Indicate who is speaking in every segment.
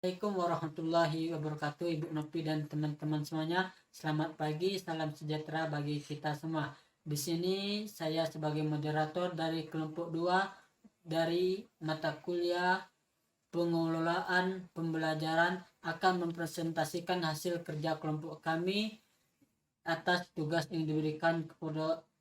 Speaker 1: Assalamualaikum warahmatullahi wabarakatuh, Ibu Nopi dan teman-teman semuanya. Selamat pagi, salam sejahtera bagi kita semua. Di sini saya sebagai moderator dari kelompok 2 dari mata kuliah pengelolaan pembelajaran akan mempresentasikan hasil kerja kelompok kami atas tugas yang diberikan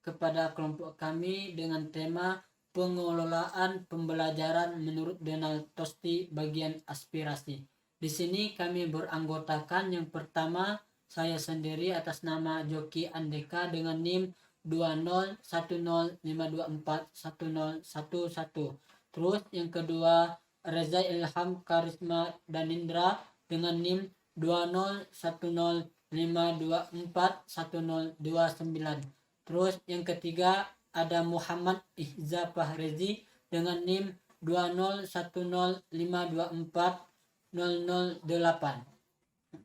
Speaker 1: kepada kelompok kami dengan tema pengelolaan pembelajaran menurut Donald Tosti bagian aspirasi. Di sini kami beranggotakan yang pertama saya sendiri atas nama Joki Andeka dengan NIM 20105241011. Terus yang kedua Reza Ilham Karisma Danindra dengan NIM 20105241029. Terus yang ketiga ada Muhammad Ihza Fahrezi dengan NIM 20105240008.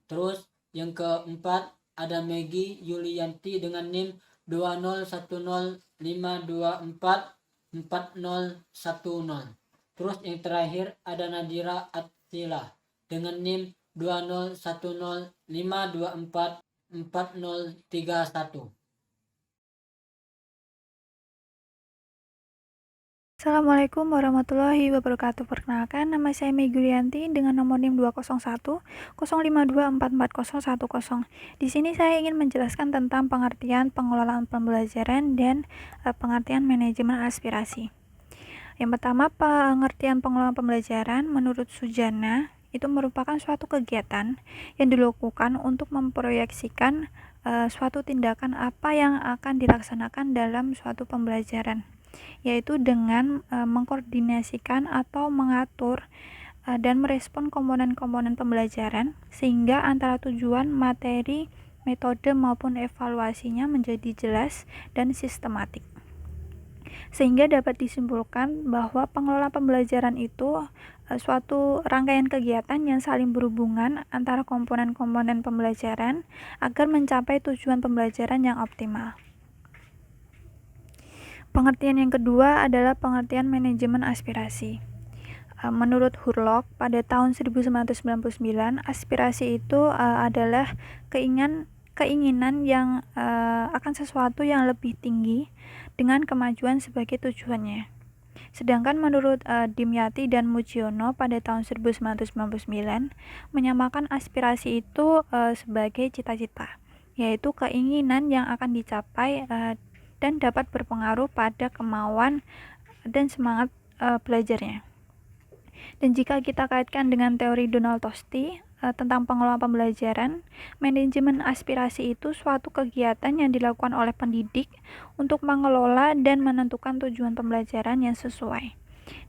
Speaker 1: Terus yang keempat ada Megi Yulianti dengan NIM 20105244010. Terus yang terakhir ada Nadira Attila dengan NIM 20105244031.
Speaker 2: Assalamualaikum warahmatullahi wabarakatuh. Perkenalkan, nama saya Megi Yulianti dengan nomor NIM 20105244010. Di sini saya ingin menjelaskan tentang pengertian pengelolaan pembelajaran dan pengertian manajemen aspirasi. Yang pertama, pengertian pengelolaan pembelajaran menurut Sujana itu merupakan suatu kegiatan yang dilakukan untuk memproyeksikan suatu tindakan apa yang akan dilaksanakan dalam suatu pembelajaran, yaitu dengan mengkoordinasikan atau mengatur dan merespon komponen-komponen pembelajaran sehingga antara tujuan, materi, metode maupun evaluasinya menjadi jelas dan sistematik. Sehingga dapat disimpulkan bahwa pengelola pembelajaran itu suatu rangkaian kegiatan yang saling berhubungan antara komponen-komponen pembelajaran agar mencapai tujuan pembelajaran yang optimal. Pengertian yang kedua adalah pengertian manajemen aspirasi. Menurut Hurlock, pada tahun 1999, aspirasi itu adalah keinginan yang akan sesuatu yang lebih tinggi dengan kemajuan sebagai tujuannya. Sedangkan menurut Dimyati dan Mujiono pada tahun 1999 menyamakan aspirasi itu sebagai cita-cita, yaitu keinginan yang akan dicapai dan dapat berpengaruh pada kemauan dan semangat belajarnya. Dan jika kita kaitkan dengan teori Donald Tosti tentang pengelolaan pembelajaran, manajemen aspirasi itu suatu kegiatan yang dilakukan oleh pendidik untuk mengelola dan menentukan tujuan pembelajaran yang sesuai,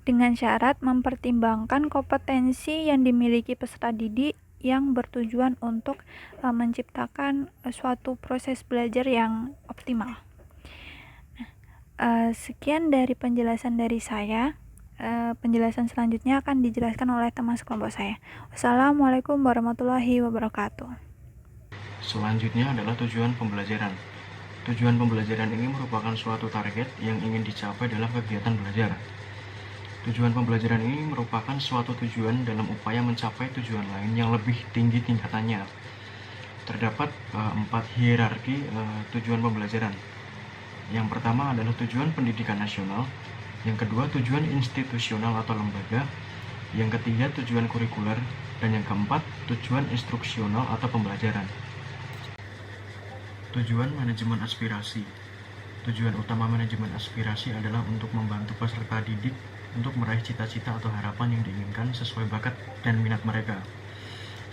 Speaker 2: dengan syarat mempertimbangkan kompetensi yang dimiliki peserta didik yang bertujuan untuk menciptakan suatu proses belajar yang optimal. Sekian dari penjelasan dari saya. Penjelasan selanjutnya akan dijelaskan oleh teman sekelompok saya. Wassalamualaikum warahmatullahi wabarakatuh.
Speaker 3: Selanjutnya adalah tujuan pembelajaran. Tujuan pembelajaran ini merupakan suatu target yang ingin dicapai dalam kegiatan belajar. Tujuan pembelajaran ini merupakan suatu tujuan dalam upaya mencapai tujuan lain yang lebih tinggi tingkatannya. Terdapat 4 hierarki tujuan pembelajaran. Yang pertama adalah tujuan pendidikan nasional, yang kedua tujuan institusional atau lembaga, yang ketiga tujuan kurikuler, dan yang keempat tujuan instruksional atau pembelajaran. Tujuan manajemen aspirasi. Tujuan utama manajemen aspirasi adalah untuk membantu peserta didik untuk meraih cita-cita atau harapan yang diinginkan sesuai bakat dan minat mereka.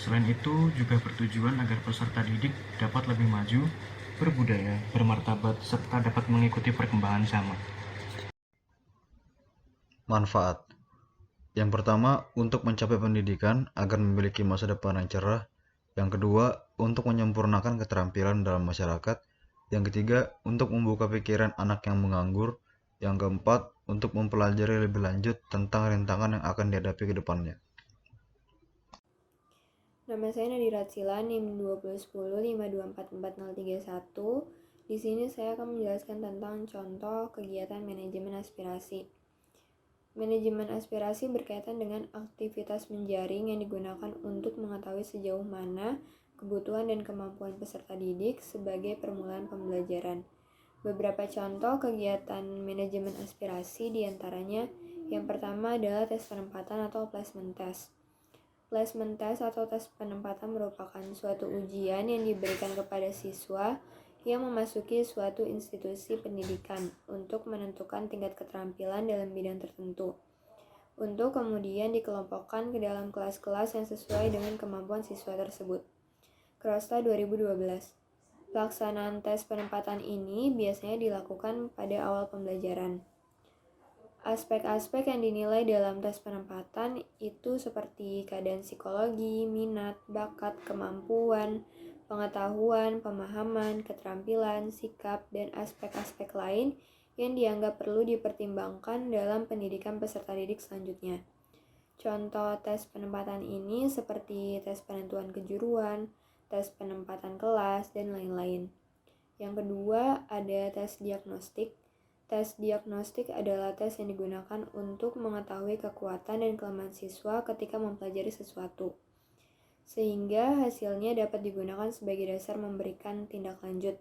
Speaker 3: Selain itu, juga bertujuan agar peserta didik dapat lebih maju, berbudaya, bermartabat, serta dapat mengikuti perkembangan zaman.
Speaker 4: Manfaat. Yang pertama, untuk mencapai pendidikan agar memiliki masa depan yang cerah. Yang kedua, untuk menyempurnakan keterampilan dalam masyarakat. Yang ketiga, untuk membuka pikiran anak yang menganggur. Yang keempat, untuk mempelajari lebih lanjut tentang rintangan yang akan dihadapi ke depannya.
Speaker 5: Nama saya Nadira Atsila, NIM 20105244031. Di sini saya akan menjelaskan tentang contoh kegiatan manajemen aspirasi. Manajemen aspirasi berkaitan dengan aktivitas menjaring yang digunakan untuk mengetahui sejauh mana kebutuhan dan kemampuan peserta didik sebagai permulaan pembelajaran. Beberapa contoh kegiatan manajemen aspirasi diantaranya yang pertama adalah tes penempatan atau placement test. Placement test atau tes penempatan merupakan suatu ujian yang diberikan kepada siswa yang memasuki suatu institusi pendidikan untuk menentukan tingkat keterampilan dalam bidang tertentu, untuk kemudian dikelompokkan ke dalam kelas-kelas yang sesuai dengan kemampuan siswa tersebut. Krosta 2012. Pelaksanaan tes penempatan ini biasanya dilakukan pada awal pembelajaran. Aspek-aspek yang dinilai dalam tes penempatan itu seperti keadaan psikologi, minat, bakat, kemampuan, pengetahuan, pemahaman, keterampilan, sikap, dan aspek-aspek lain yang dianggap perlu dipertimbangkan dalam pendidikan peserta didik selanjutnya. Contoh tes penempatan ini seperti tes penentuan kejuruan, tes penempatan kelas, dan lain-lain. Yang kedua, ada tes diagnostik. Tes diagnostik adalah tes yang digunakan untuk mengetahui kekuatan dan kelemahan siswa ketika mempelajari sesuatu, sehingga hasilnya dapat digunakan sebagai dasar memberikan tindak lanjut.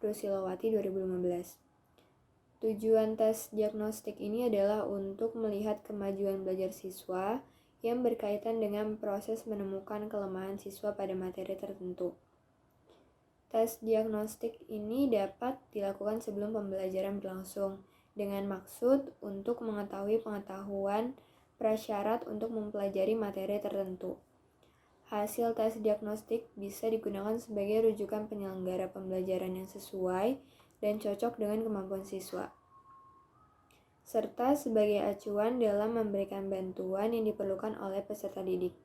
Speaker 5: Rusilowati 2015. Tujuan tes diagnostik ini adalah untuk melihat kemajuan belajar siswa yang berkaitan dengan proses menemukan kelemahan siswa pada materi tertentu. Tes diagnostik ini dapat dilakukan sebelum pembelajaran berlangsung dengan maksud untuk mengetahui pengetahuan prasyarat untuk mempelajari materi tertentu. Hasil tes diagnostik bisa digunakan sebagai rujukan penyelenggara pembelajaran yang sesuai dan cocok dengan kemampuan siswa, serta sebagai acuan dalam memberikan bantuan yang diperlukan oleh peserta didik.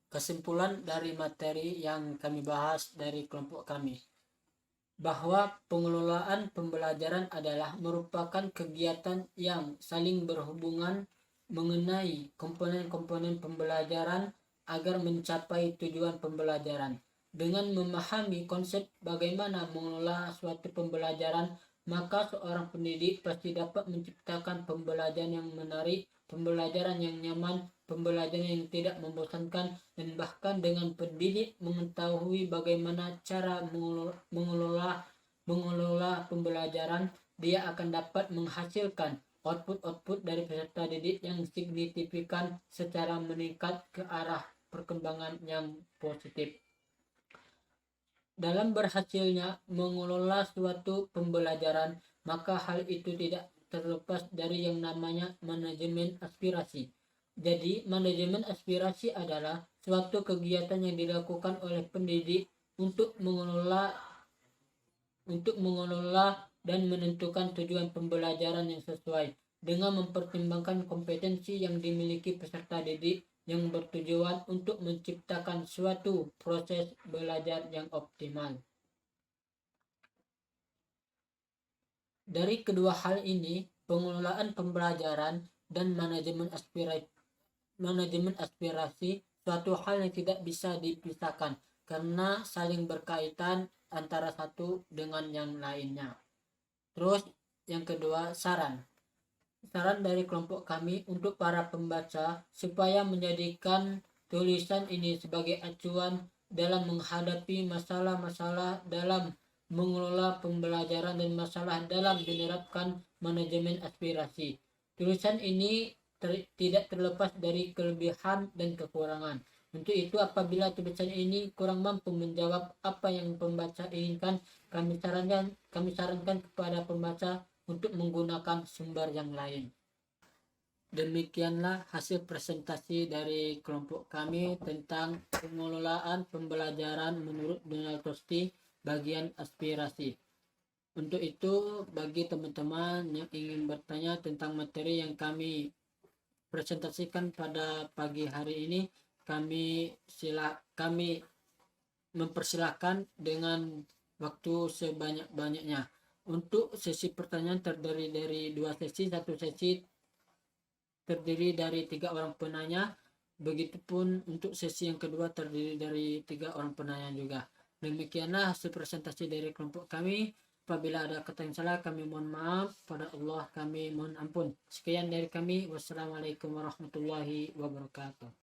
Speaker 1: Kesimpulan dari materi yang kami bahas dari kelompok kami, bahwa pengelolaan pembelajaran adalah merupakan kegiatan yang saling berhubungan mengenai komponen-komponen pembelajaran agar mencapai tujuan pembelajaran. Dengan memahami konsep bagaimana mengelola suatu pembelajaran, maka seorang pendidik pasti dapat menciptakan pembelajaran yang menarik, pembelajaran yang nyaman, pembelajaran yang tidak membosankan, dan bahkan dengan pendidik mengetahui bagaimana cara mengelola pembelajaran, dia akan dapat menghasilkan output dari peserta didik yang signifikan secara meningkat ke arah perkembangan yang positif. Dalam berhasilnya mengelola suatu pembelajaran, maka hal itu tidak terlepas dari yang namanya manajemen aspirasi. Jadi, manajemen aspirasi adalah suatu kegiatan yang dilakukan oleh pendidik untuk mengelola dan menentukan tujuan pembelajaran yang sesuai dengan mempertimbangkan kompetensi yang dimiliki peserta didik yang bertujuan untuk menciptakan suatu proses belajar yang optimal. Dari kedua hal ini, pengelolaan pembelajaran dan manajemen aspirasi suatu hal yang tidak bisa dipisahkan karena saling berkaitan antara satu dengan yang lainnya. Terus yang kedua, saran dari kelompok kami untuk para pembaca supaya menjadikan tulisan ini sebagai acuan dalam menghadapi masalah-masalah dalam mengelola pembelajaran dan masalah dalam menerapkan manajemen aspirasi. Tulisan ini tidak terlepas dari kelebihan dan kekurangan. Untuk itu, apabila tulisan ini kurang mampu menjawab apa yang pembaca inginkan, kami sarankan kepada pembaca untuk menggunakan sumber yang lain. Demikianlah hasil presentasi dari kelompok kami tentang pengelolaan pembelajaran menurut Donald Tosti bagian aspirasi. Untuk itu, bagi teman-teman yang ingin bertanya tentang materi yang kami presentasikan pada pagi hari ini, kami mempersilahkan dengan waktu sebanyak-banyaknya. Untuk sesi pertanyaan terdiri dari 2 sesi, satu sesi terdiri dari 3 orang penanya, begitupun untuk sesi yang kedua terdiri dari 3 orang penanya juga. Demikianlah hasil presentasi dari kelompok kami. Apabila ada kata yang salah, kami mohon maaf. Pada Allah kami mohon ampun. Sekian dari kami. Wassalamualaikum warahmatullahi wabarakatuh.